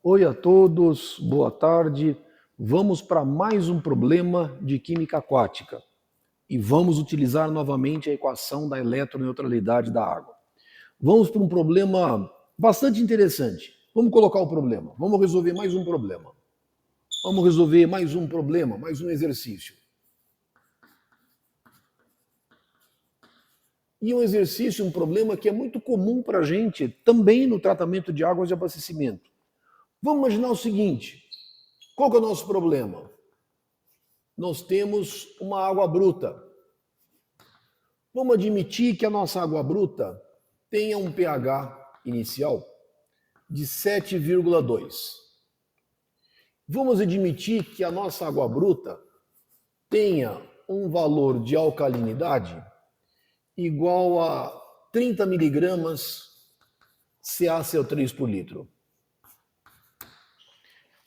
Oi a todos, boa tarde. Vamos para mais um problema de química aquática e vamos utilizar novamente a equação da eletroneutralidade da água. Vamos para um problema bastante interessante. Vamos colocar o problema, vamos resolver mais um problema. Vamos resolver mais um problema, mais um exercício. E um exercício, um problema que é muito comum para a gente também no tratamento de águas de abastecimento. Vamos imaginar o seguinte: qual que é o nosso problema? Nós temos uma água bruta. Vamos admitir que a nossa água bruta tenha um pH inicial de 7,2. Vamos admitir que a nossa água bruta tenha um valor de alcalinidade igual a 30 miligramas CaCO3 por litro.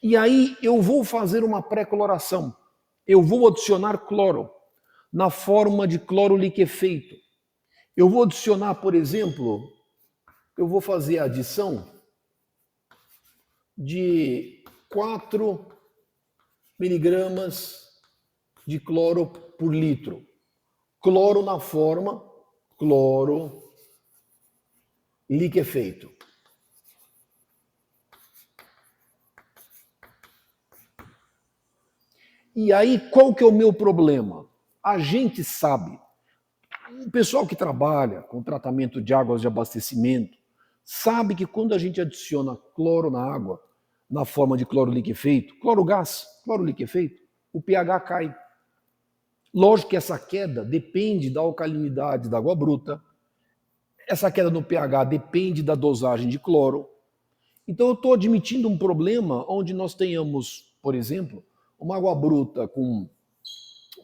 E aí eu vou fazer uma pré-cloração. Eu vou adicionar cloro na forma de cloro liquefeito. Eu vou adicionar, por exemplo, eu vou fazer a adição de 4 miligramas de cloro por litro. Cloro na forma cloro liquefeito. E aí, qual que é o meu problema? A gente sabe, o pessoal que trabalha com tratamento de águas de abastecimento, sabe que quando a gente adiciona cloro na água, na forma de cloro liquefeito, cloro gás, cloro liquefeito, o pH cai. Lógico que essa queda depende da alcalinidade da água bruta, essa queda no pH depende da dosagem de cloro. Então eu estou admitindo um problema onde nós tenhamos, por exemplo, uma água bruta com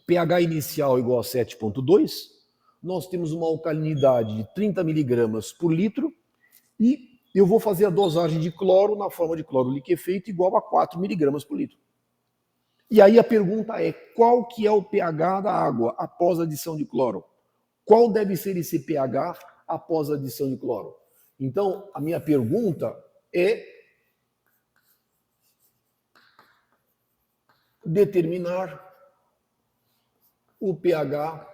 pH inicial igual a 7,2, nós temos uma alcalinidade de 30 miligramas por litro e eu vou fazer a dosagem de cloro na forma de cloro liquefeito igual a 4 miligramas por litro. E aí a pergunta é, qual que é o pH da água após a adição de cloro? Qual deve ser esse pH após a adição de cloro? Então, a minha pergunta é determinar o pH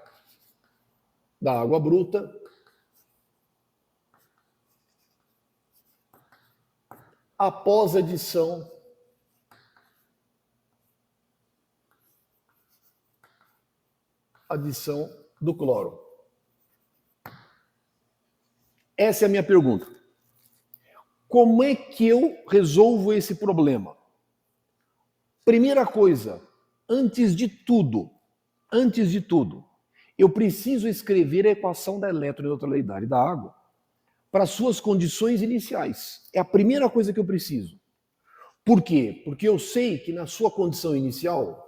da água bruta após a adição do cloro. Essa é a minha pergunta. Como é que eu resolvo esse problema? Primeira coisa, antes de tudo, eu preciso escrever a equação da eletroneutralidade da água para suas condições iniciais. É a primeira coisa que eu preciso. Por quê? Porque eu sei que na sua condição inicial,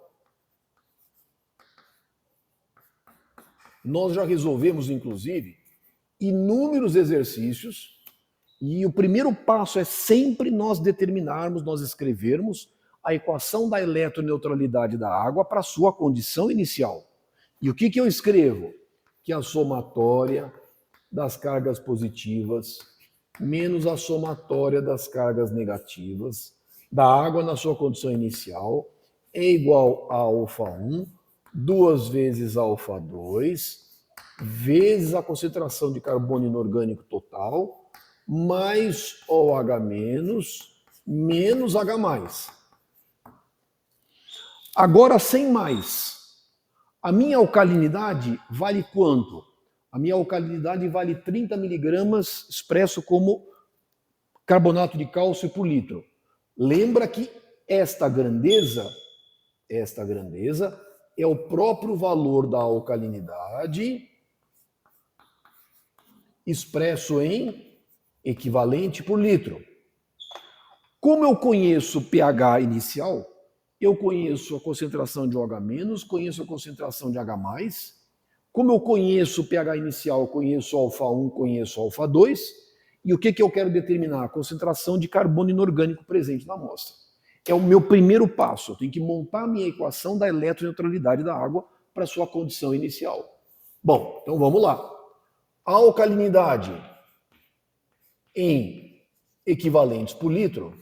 nós já resolvemos, inclusive, inúmeros exercícios, e o primeiro passo é sempre nós determinarmos, nós escrevermos a equação da eletroneutralidade da água para a sua condição inicial. E o que eu escrevo? Que a somatória das cargas positivas menos a somatória das cargas negativas da água na sua condição inicial é igual a alfa1 2 vezes alfa2 vezes a concentração de carbono inorgânico total mais OH menos H+. Agora, sem mais, a minha alcalinidade vale quanto? A minha alcalinidade vale 30 miligramas expresso como carbonato de cálcio por litro. Lembra que esta grandeza é o próprio valor da alcalinidade expresso em equivalente por litro. Como eu conheço o pH inicial, eu conheço a concentração de OH-, conheço a concentração de H+. Como eu conheço o pH inicial, eu conheço alfa1, conheço alfa2. E o que eu quero determinar? A concentração de carbono inorgânico presente na amostra. É o meu primeiro passo. Eu tenho que montar a minha equação da eletroneutralidade da água para sua condição inicial. Bom, então vamos lá. A alcalinidade em equivalentes por litro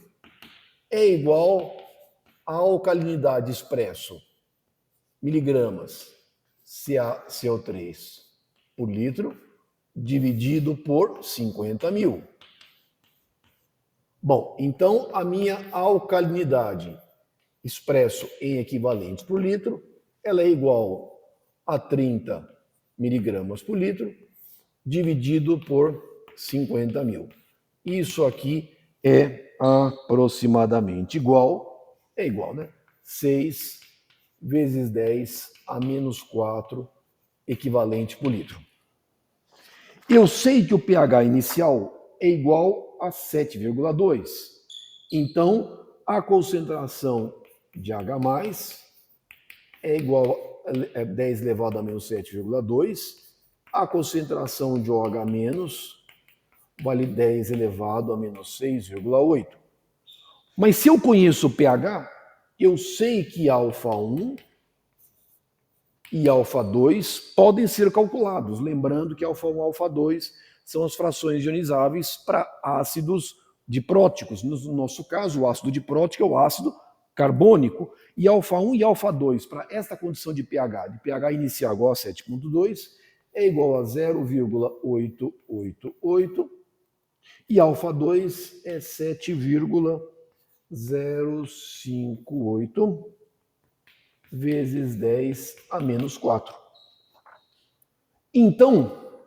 é igual a alcalinidade expresso, miligramas CaCO3 por litro, dividido por 50.000. Bom, então a minha alcalinidade expresso em equivalentes por litro, ela é igual a 30 miligramas por litro, dividido por 50.000. Isso aqui é aproximadamente igual, né? 6 vezes 10 a menos 4 equivalente por litro. Eu sei que o pH inicial é igual a 7,2. Então, a concentração de H+, é igual a 10 elevado a menos 7,2. A concentração de OH- vale 10 elevado a menos 6,8. Mas se eu conheço o pH, eu sei que α1 e α2 podem ser calculados. Lembrando que α1 e α2 são as frações ionizáveis para ácidos dipróticos. No nosso caso, o ácido diprótico é o ácido carbônico. E α1 e α2, para esta condição de pH inicial igual a 7,2, é igual a 0,888 e α2 é 7,058 vezes 10 a menos 4. Então,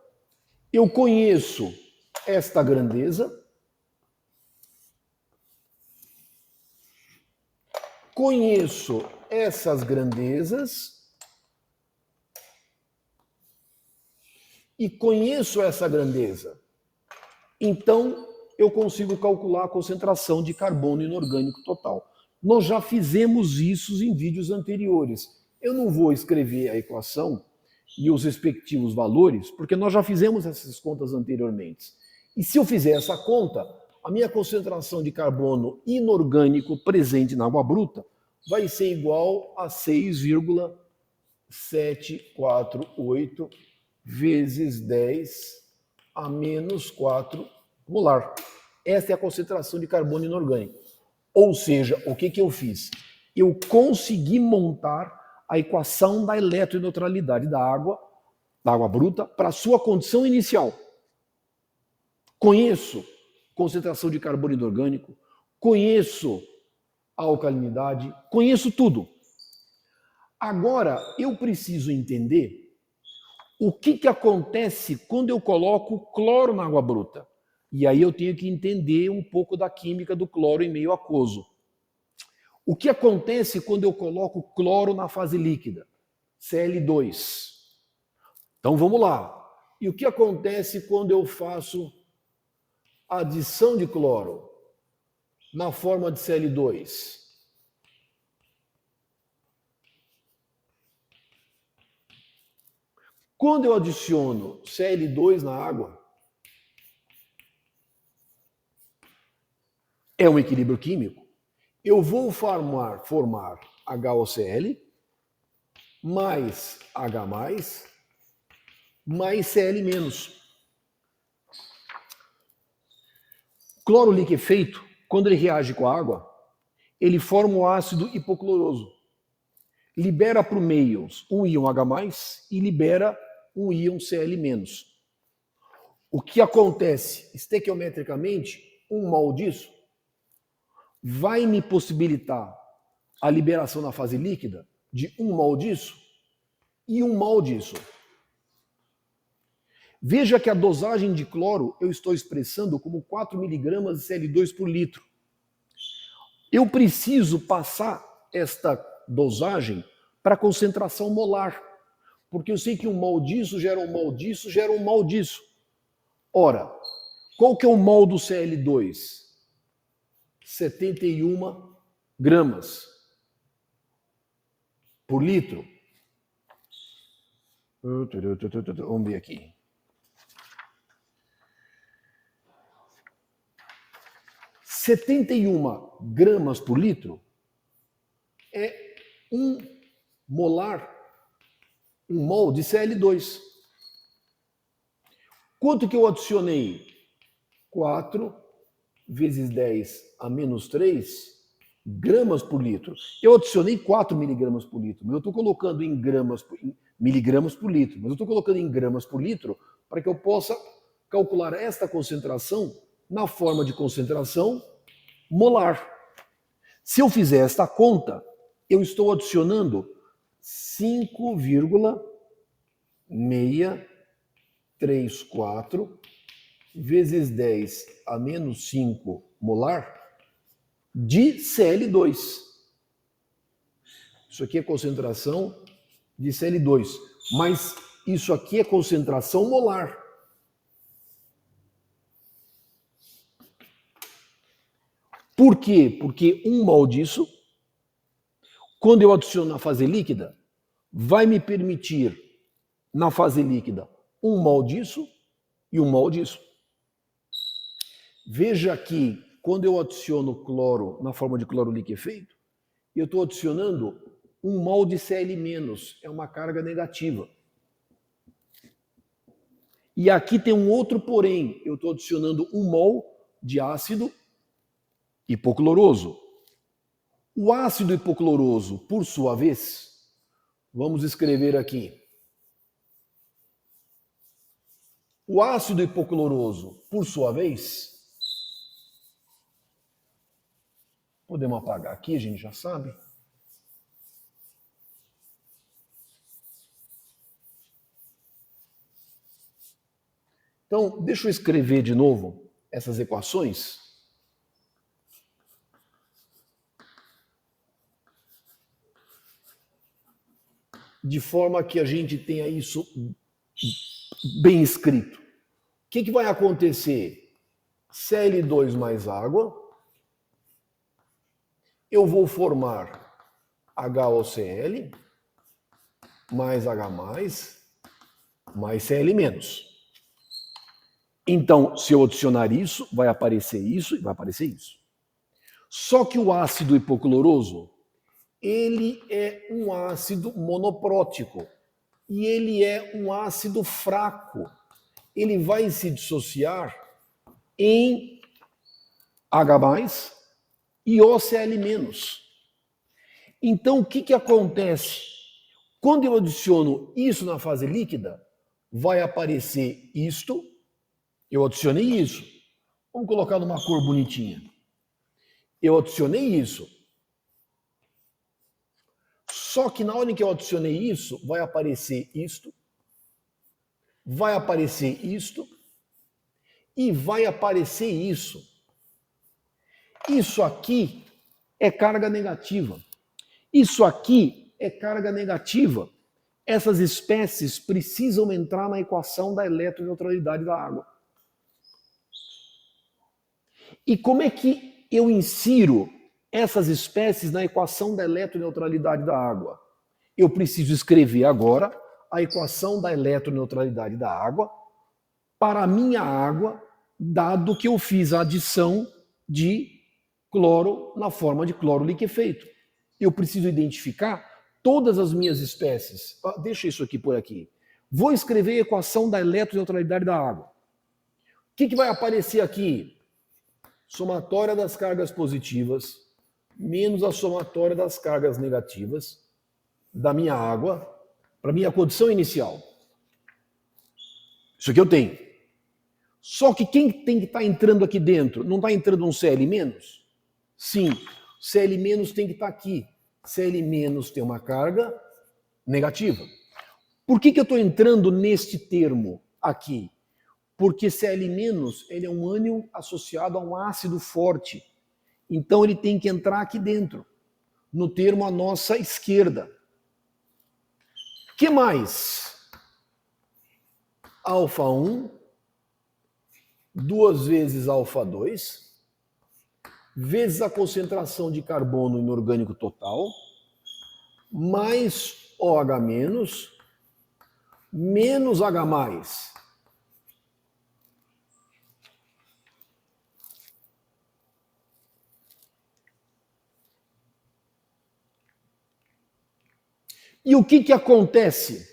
eu conheço esta grandeza, conheço essas grandezas e conheço essa grandeza. Então, eu consigo calcular a concentração de carbono inorgânico total. Nós já fizemos isso em vídeos anteriores. Eu não vou escrever a equação e os respectivos valores, porque nós já fizemos essas contas anteriormente. E se eu fizer essa conta, a minha concentração de carbono inorgânico presente na água bruta vai ser igual a 6,748 vezes 10 a menos 4 molar. Essa é a concentração de carbono inorgânico. Ou seja, o que eu fiz? Eu consegui montar a equação da eletroneutralidade da água bruta, para a sua condição inicial. Conheço concentração de carbono inorgânico, conheço a alcalinidade, conheço tudo. Agora, eu preciso entender o que acontece quando eu coloco cloro na água bruta. E aí eu tenho que entender um pouco da química do cloro em meio aquoso. O que acontece quando eu coloco cloro na fase líquida? Cl2. Então vamos lá. E o que acontece quando eu faço adição de cloro na forma de Cl2? Quando eu adiciono Cl2 na água, é um equilíbrio químico. Eu vou formar HOCl mais H+, mais Cl-. Cloro liquefeito, quando ele reage com a água, ele forma o ácido hipocloroso. Libera para o meio um íon H+, e libera um íon Cl-. O que acontece estequiometricamente, 1 mol disso vai me possibilitar a liberação na fase líquida de 1 mol disso e 1 mol disso. Veja que a dosagem de cloro eu estou expressando como 4 miligramas de Cl2 por litro. Eu preciso passar esta dosagem para a concentração molar, porque eu sei que 1 mol disso gera 1 mol disso, gera 1 mol disso. Ora, qual que é o mol do Cl2? 71 gramas por litro. Vamos ver aqui. (71 gramas por litro é 1 molar, 1 mol de Cl2. Quanto que eu adicionei? 4 vezes 10 a menos 3 gramas por litro. Eu adicionei 4 miligramas por litro, mas eu estou colocando em miligramas por litro, mas eu estou colocando em gramas por litro para que eu possa calcular esta concentração na forma de concentração molar. Se eu fizer esta conta, eu estou adicionando 5,634 vezes 10 a menos 5 molar de Cl2. Isso aqui é concentração de Cl2, mas isso aqui é concentração molar. Por quê? Porque 1 mol disso, quando eu adiciono na fase líquida, vai me permitir, na fase líquida, 1 mol disso e 1 mol disso. Veja que quando eu adiciono cloro na forma de cloro liquefeito, eu estou adicionando 1 mol de Cl-, é uma carga negativa. E aqui tem um outro porém, eu estou adicionando 1 mol de ácido hipocloroso. O ácido hipocloroso, por sua vez, vamos escrever aqui. O ácido hipocloroso, por sua vez, podemos apagar aqui, a gente já sabe. Então, deixa eu escrever de novo essas equações. De forma que a gente tenha isso bem escrito. O que vai acontecer? Cl2 mais água. Eu vou formar HOCl mais H+, mais Cl-. Então, se eu adicionar isso, vai aparecer isso e vai aparecer isso. Só que o ácido hipocloroso, ele é um ácido monoprótico e ele é um ácido fraco. Ele vai se dissociar em H+ e OCl-. Então, o que acontece? Quando eu adiciono isso na fase líquida, vai aparecer isto. Eu adicionei isso. Vamos colocar numa cor bonitinha. Eu adicionei isso. Só que na hora em que eu adicionei isso, vai aparecer isto, vai aparecer isto e vai aparecer isso. Isso aqui é carga negativa. Isso aqui é carga negativa. Essas espécies precisam entrar na equação da eletroneutralidade da água. E como é que eu insiro essas espécies na equação da eletroneutralidade da água? Eu preciso escrever agora a equação da eletroneutralidade da água para a minha água, dado que eu fiz a adição de cloro na forma de cloro liquefeito. Eu preciso identificar todas as minhas espécies. Deixa isso aqui por aqui. Vou escrever a equação da eletroneutralidade da água. O que vai aparecer aqui? Somatória das cargas positivas menos a somatória das cargas negativas da minha água para a minha condição inicial. Isso aqui eu tenho. Só que quem tem que estar entrando aqui dentro? Não está entrando um Cl-? Sim, Cl- tem que estar aqui. Cl- tem uma carga negativa. Por que eu estou entrando neste termo aqui? Porque Cl- ele é um ânion associado a um ácido forte. Então ele tem que entrar aqui dentro, no termo à nossa esquerda. O que mais? Alfa1, 2 vezes alfa2, vezes a concentração de carbono inorgânico total, mais OH-, menos H+. E o que acontece?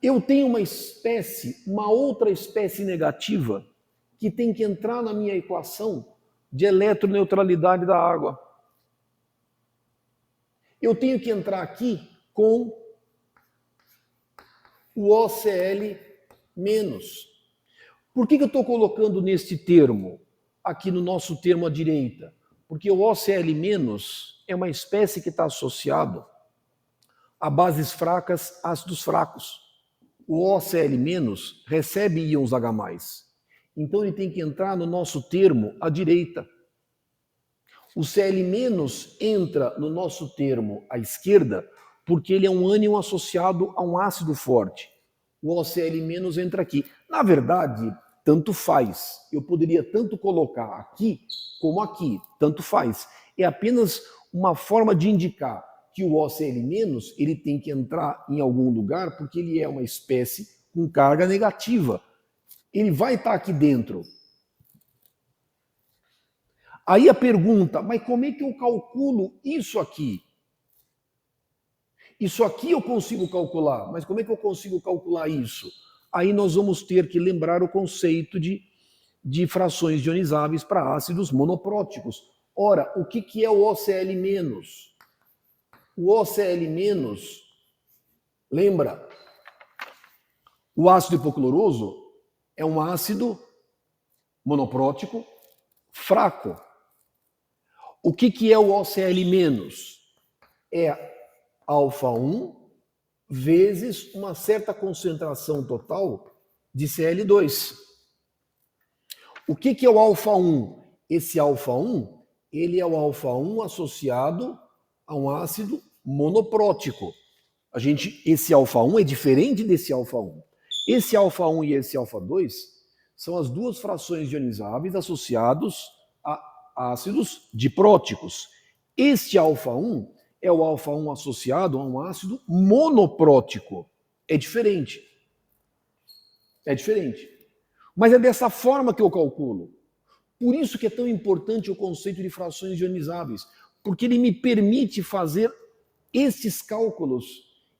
Eu tenho uma outra espécie negativa, que tem que entrar na minha equação de eletroneutralidade da água. Eu tenho que entrar aqui com o OCl-. Por que eu estou colocando neste termo, aqui no nosso termo à direita? Porque o OCl- é uma espécie que está associado a bases fracas, ácidos fracos. O OCl- recebe íons H+. Então ele tem que entrar no nosso termo à direita. O Cl- entra no nosso termo à esquerda porque ele é um ânion associado a um ácido forte. O OCl- entra aqui. Na verdade, tanto faz. Eu poderia tanto colocar aqui como aqui, tanto faz. É apenas uma forma de indicar que o OCl- ele tem que entrar em algum lugar porque ele é uma espécie com carga negativa. Ele vai estar aqui dentro. Aí a pergunta, mas como é que eu calculo isso aqui? Isso aqui eu consigo calcular, mas como é que eu consigo calcular isso? Aí nós vamos ter que lembrar o conceito de frações ionizáveis para ácidos monopróticos. Ora, o que é o OCl-? O OCl-, lembra? O ácido hipocloroso é um ácido monoprótico fraco. O que é o OCl-? É alfa-1 vezes uma certa concentração total de Cl2. O que é o alfa-1? Esse alfa-1, ele é o alfa-1 associado a um ácido monoprótico. Esse alfa-1 é diferente desse alfa-1. Esse alfa-1 e esse alfa-2 são as duas frações ionizáveis associados a ácidos dipróticos. Este alfa-1 é o alfa-1 associado a um ácido monoprótico. É diferente. É diferente. Mas é dessa forma que eu calculo. Por isso que é tão importante o conceito de frações ionizáveis, porque ele me permite fazer esses cálculos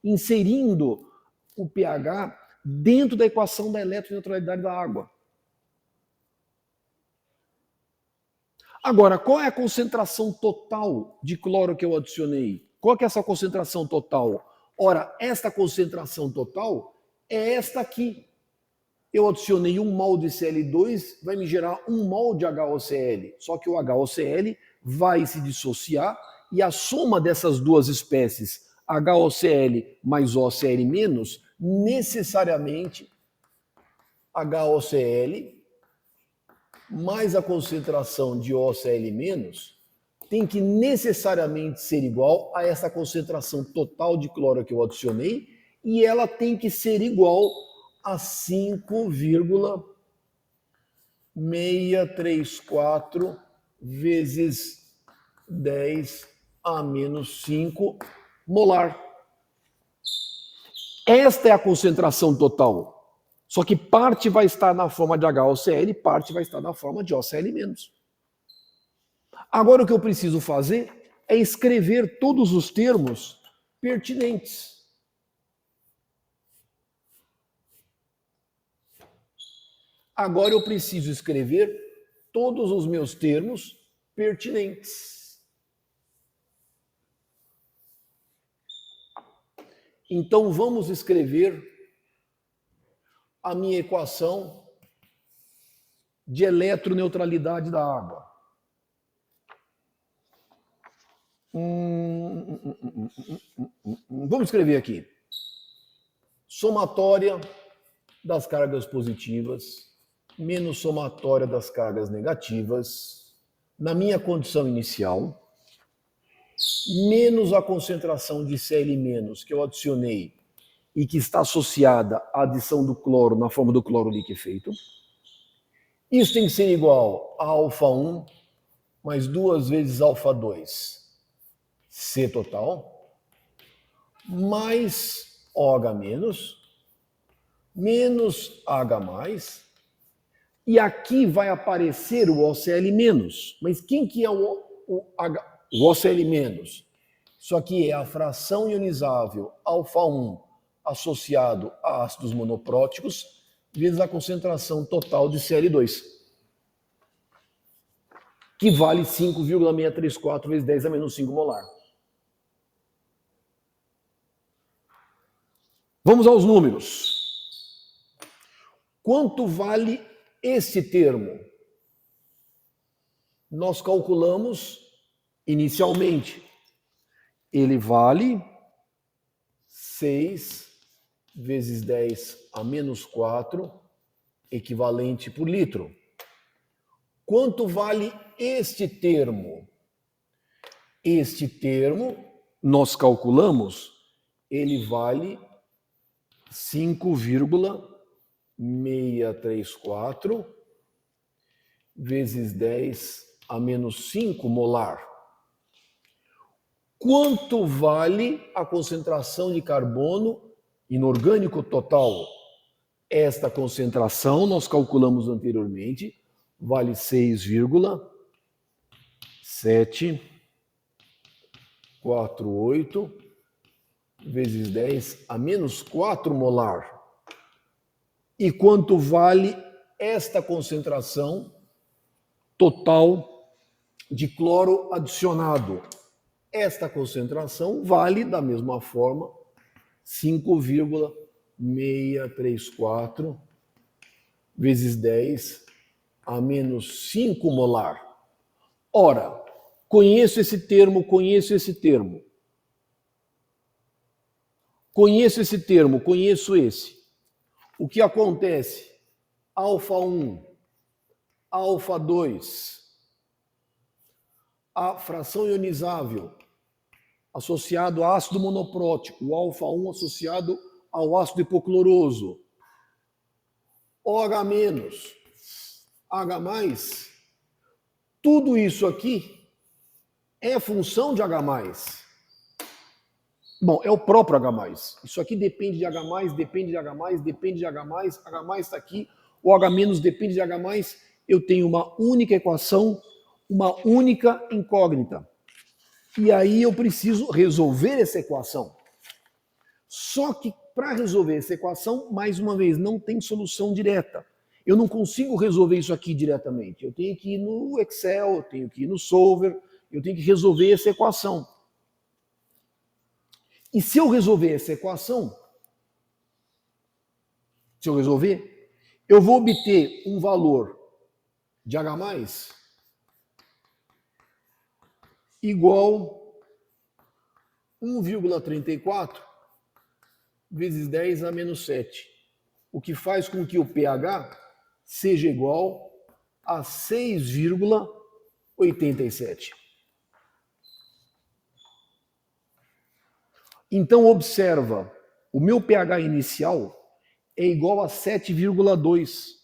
inserindo o pH dentro da equação da eletroneutralidade da água. Agora, qual é a concentração total de cloro que eu adicionei? Qual é essa concentração total? Ora, esta concentração total é esta aqui. Eu adicionei 1 mol de Cl2, vai me gerar 1 mol de HOCl. Só que o HOCl vai se dissociar e a soma dessas duas espécies, HOCl mais OCl-, necessariamente HOCl mais a concentração de OCl- tem que necessariamente ser igual a essa concentração total de cloro que eu adicionei e ela tem que ser igual a 5,634 vezes 10 a menos 5 molar. Esta é a concentração total. Só que parte vai estar na forma de HOCl e parte vai estar na forma de OCl-. Agora o que eu preciso fazer é escrever todos os termos pertinentes. Agora eu preciso escrever todos os meus termos pertinentes. Então vamos escrever a minha equação de eletroneutralidade da água. Vamos escrever aqui. Somatória das cargas positivas menos somatória das cargas negativas na minha condição inicial, menos a concentração de Cl- que eu adicionei e que está associada à adição do cloro na forma do cloro liquefeito. Isso tem que ser igual a alfa-1 mais 2 vezes alfa-2, C total, mais OH-, menos H+, e aqui vai aparecer o OCl-. Mas quem que é o OCl-? Isso aqui é a fração ionizável alfa-1 associado a ácidos monopróticos vezes a concentração total de Cl2. que vale 5,634 vezes 10 a menos 5 molar. Vamos aos números. Quanto vale esse termo? Nós calculamos inicialmente. Ele vale 6 vezes 10 a menos 4, equivalente por litro. Quanto vale este termo? Este termo, nós calculamos, ele vale 5,634 vezes 10 a menos 5 molar. Quanto vale a concentração de carbono inorgânico total? Esta concentração, nós calculamos anteriormente, vale 6,748 vezes 10 a menos 4 molar. E quanto vale esta concentração total de cloro adicionado? Esta concentração vale, da mesma forma, 5,634 vezes 10 a menos 5 molar. Ora, conheço esse termo, conheço esse termo. Conheço esse termo, conheço esse. O que acontece? Alfa 1, alfa 2, a fração ionizável associado a ácido monoprótico, o alfa 1 associado ao ácido hipocloroso, OH-, H+, tudo isso aqui é função de H+. Bom, é o próprio H+. Isso aqui depende de H+, depende de H+, depende de H+, H+ está aqui, o H- depende de H+, eu tenho uma única equação, uma única incógnita. E aí eu preciso resolver essa equação. Só que para resolver essa equação, mais uma vez, não tem solução direta. Eu não consigo resolver isso aqui diretamente. Eu tenho que ir no Excel, eu tenho que ir no Solver, eu tenho que resolver essa equação. E se eu resolver essa equação, eu vou obter um valor de H+ igual 1,34 vezes 10 a menos 7, o que faz com que o pH seja igual a 6,87. Então, observa, o meu pH inicial é igual a 7,2.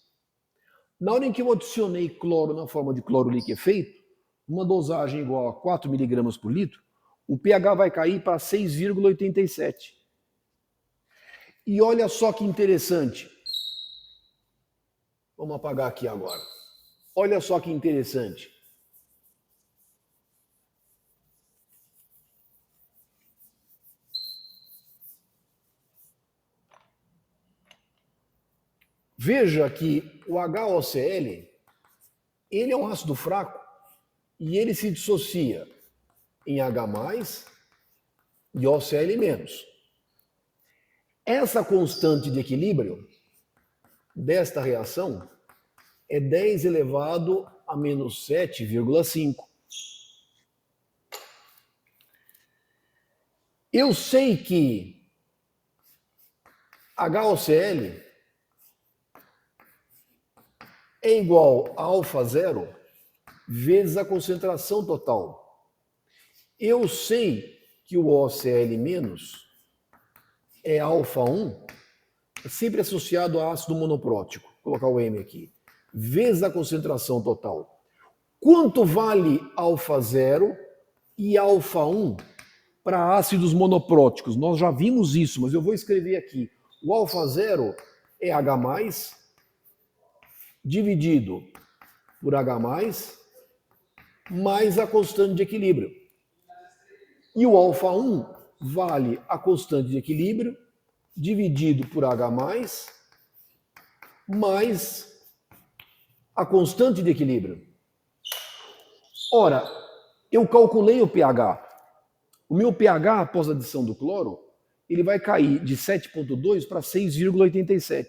Na hora em que eu adicionei cloro na forma de cloro liquefeito, uma dosagem igual a 4 mg por litro, o pH vai cair para 6,87. E olha só que interessante. Vamos apagar aqui agora. Olha só que interessante. Veja que o HOCl, ele é um ácido fraco e ele se dissocia em H+ e OCl-. Essa constante de equilíbrio desta reação é 10 elevado a menos 7,5. Eu sei que HOCl é igual a alfa 0 vezes a concentração total. Eu sei que o OCl- é alfa 1, sempre associado a ácido monoprótico. Vou colocar o M aqui. Vezes a concentração total. Quanto vale alfa 0 e alfa 1 para ácidos monopróticos? Nós já vimos isso, mas eu vou escrever aqui. O alfa 0 é H+ dividido por H+, mais a constante de equilíbrio. E o alfa 1 vale a constante de equilíbrio dividido por H+, mais a constante de equilíbrio. Ora, eu calculei o pH. O meu pH, após a adição do cloro, ele vai cair de 7,2 para 6,87.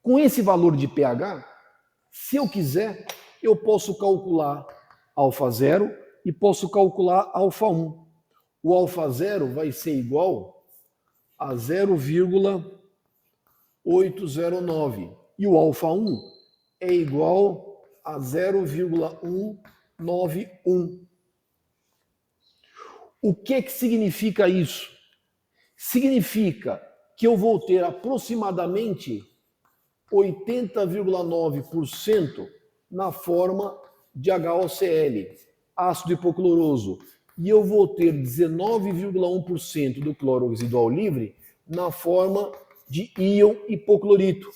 Com esse valor de pH, se eu quiser, eu posso calcular alfa 0 e posso calcular alfa 1. O alfa 0 vai ser igual a 0,809 e o alfa 1 é igual a 0,191. O que significa isso? Significa que eu vou ter aproximadamente 80,9% na forma de HOCl, ácido hipocloroso, e eu vou ter 19,1% do cloro residual livre na forma de íon hipoclorito.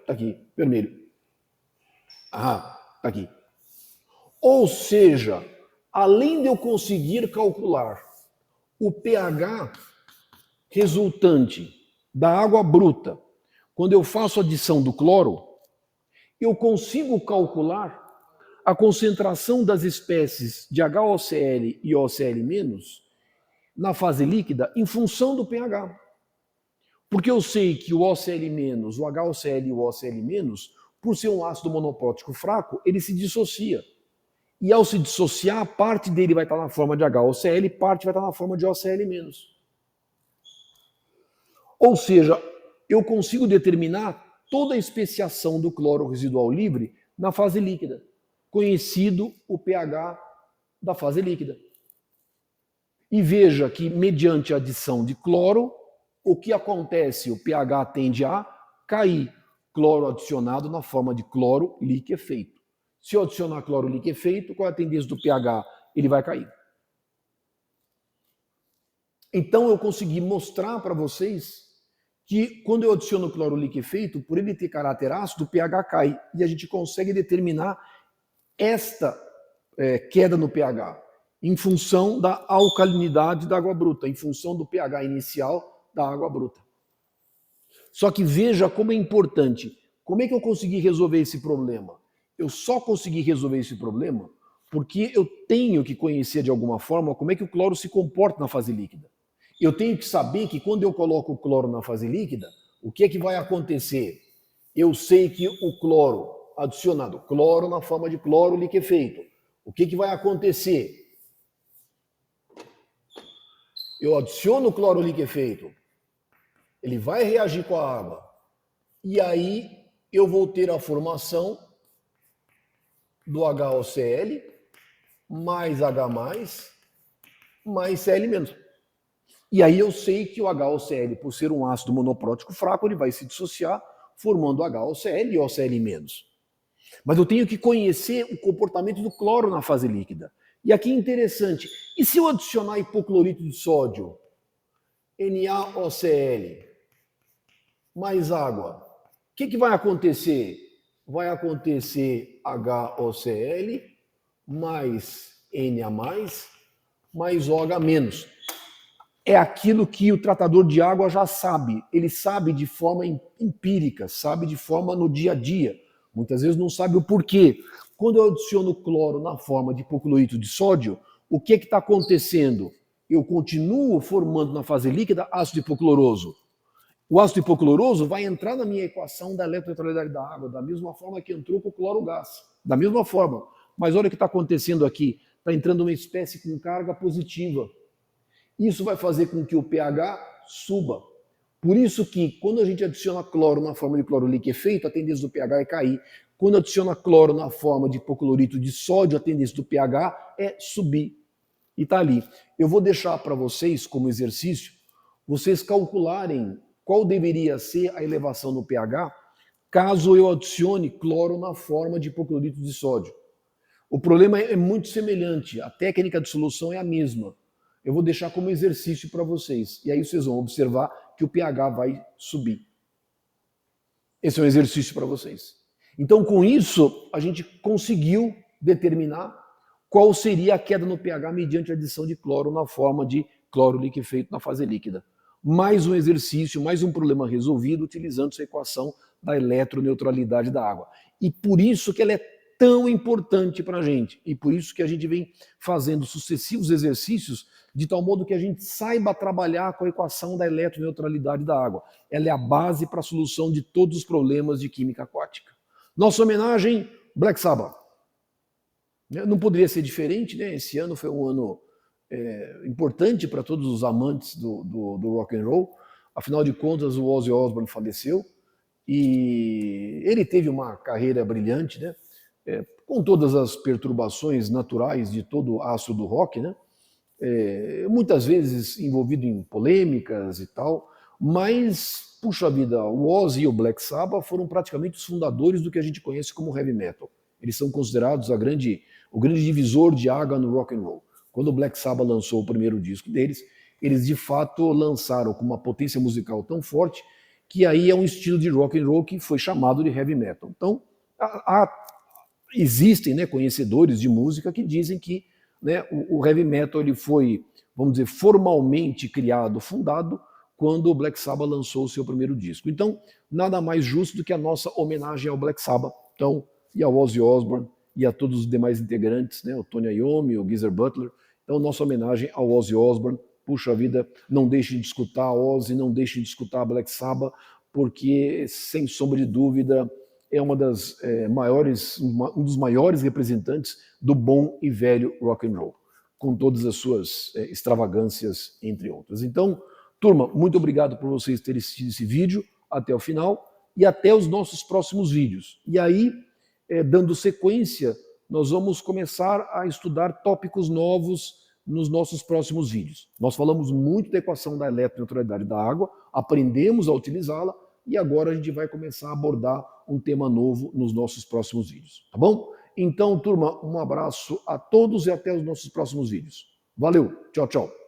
Tá aqui, vermelho. Tá aqui. Ou seja, além de eu conseguir calcular o pH resultante da água bruta, quando eu faço a adição do cloro, eu consigo calcular a concentração das espécies de HOCl e OCl- na fase líquida em função do pH. Porque eu sei que o OCl-, o HOCl e o OCl-, por ser um ácido monoprótico fraco, ele se dissocia. E ao se dissociar, parte dele vai estar na forma de HOCl e parte vai estar na forma de OCl-. Ou seja, eu consigo determinar toda a especiação do cloro residual livre na fase líquida, conhecido o pH da fase líquida. E veja que, mediante a adição de cloro, o que acontece? O pH tende a cair. Cloro adicionado na forma de cloro liquefeito. Se eu adicionar cloro liquefeito, qual é a tendência do pH? Ele vai cair. Então eu consegui mostrar para vocês que quando eu adiciono cloro liquefeito, por ele ter caráter ácido, o pH cai. E a gente consegue determinar esta queda no pH em função da alcalinidade da água bruta, em função do pH inicial da água bruta. Só que veja como é importante. Como é que eu consegui resolver esse problema? Eu só consegui resolver esse problema porque eu tenho que conhecer de alguma forma como é que o cloro se comporta na fase líquida. Eu tenho que saber que quando eu coloco o cloro na fase líquida, o que é que vai acontecer? Eu sei que o cloro adicionado, cloro na forma de cloro liquefeito, o que é que vai acontecer? Eu adiciono o cloro liquefeito, ele vai reagir com a água, e aí eu vou ter a formação do HOCl mais H+, mais Cl-. E aí eu sei que o HOCl, por ser um ácido monoprótico fraco, ele vai se dissociar, formando HOCl e OCl-. Mas eu tenho que conhecer o comportamento do cloro na fase líquida. E aqui é interessante, e se eu adicionar hipoclorito de sódio, NaOCl, mais água, o que vai acontecer? Vai acontecer HOCl mais Na+, mais OH-. É aquilo que o tratador de água já sabe. Ele sabe de forma empírica, sabe de forma no dia a dia. Muitas vezes não sabe o porquê. Quando eu adiciono cloro na forma de hipoclorito de sódio, o que está acontecendo? Eu continuo formando na fase líquida ácido hipocloroso. O ácido hipocloroso vai entrar na minha equação da eletroneutralidade da água, da mesma forma que entrou com o cloro gás. Da mesma forma. Mas olha o que está acontecendo aqui. Está entrando uma espécie com carga positiva. Isso vai fazer com que o pH suba. Por isso que, quando a gente adiciona cloro na forma de cloro liquefeito, a tendência do pH é cair. Quando adiciona cloro na forma de hipoclorito de sódio, a tendência do pH é subir. E está ali. Eu vou deixar para vocês, como exercício, vocês calcularem qual deveria ser a elevação do pH caso eu adicione cloro na forma de hipoclorito de sódio. O problema é muito semelhante, a técnica de solução é a mesma. Eu vou deixar como exercício para vocês. E aí vocês vão observar que o pH vai subir. Esse é um exercício para vocês. Então, com isso, a gente conseguiu determinar qual seria a queda no pH mediante a adição de cloro na forma de cloro liquefeito na fase líquida. mais um exercício, mais um problema resolvido utilizando essa equação da eletroneutralidade da água. E por isso que ela é tão importante para a gente. E por isso que a gente vem fazendo sucessivos exercícios de tal modo que a gente saiba trabalhar com a equação da eletroneutralidade da água. Ela é a base para a solução de todos os problemas de química aquática. Nossa homenagem, Black Sabbath. Não poderia ser diferente, né? Esse ano foi um ano importante para todos os amantes do rock and roll. Afinal de contas, o Ozzy Osbourne faleceu e ele teve uma carreira brilhante, né? Com todas as perturbações naturais de todo astro do rock, né? Muitas vezes envolvido em polêmicas e tal, mas, puxa vida, o Ozzy e o Black Sabbath foram praticamente os fundadores do que a gente conhece como heavy metal. Eles são considerados o grande divisor de água no rock and roll. Quando o Black Sabbath lançou o primeiro disco deles, eles de fato lançaram com uma potência musical tão forte que aí é um estilo de rock and roll que foi chamado de heavy metal. Então, existem, né, conhecedores de música que dizem que, né, o heavy metal ele foi, vamos dizer, formalmente criado, fundado, quando o Black Sabbath lançou o seu primeiro disco. Então, nada mais justo do que a nossa homenagem ao Black Sabbath, então, e ao Ozzy Osbourne, e a todos os demais integrantes, né, o Tony Iommi, o Geezer Butler. Então, nossa homenagem ao Ozzy Osbourne. Puxa vida, não deixem de escutar Ozzy, não deixem de escutar Black Sabbath, porque, sem sombra de dúvida, é um dos maiores representantes do bom e velho rock and roll, com todas as suas extravagâncias, entre outras. Então, turma, muito obrigado por vocês terem assistido esse vídeo até o final e até os nossos próximos vídeos. E aí, dando sequência, nós vamos começar a estudar tópicos novos nos nossos próximos vídeos. Nós falamos muito da equação da eletroneutralidade da água, aprendemos a utilizá-la, e agora a gente vai começar a abordar um tema novo nos nossos próximos vídeos, tá bom? Então, turma, um abraço a todos e até os nossos próximos vídeos. Valeu, tchau, tchau.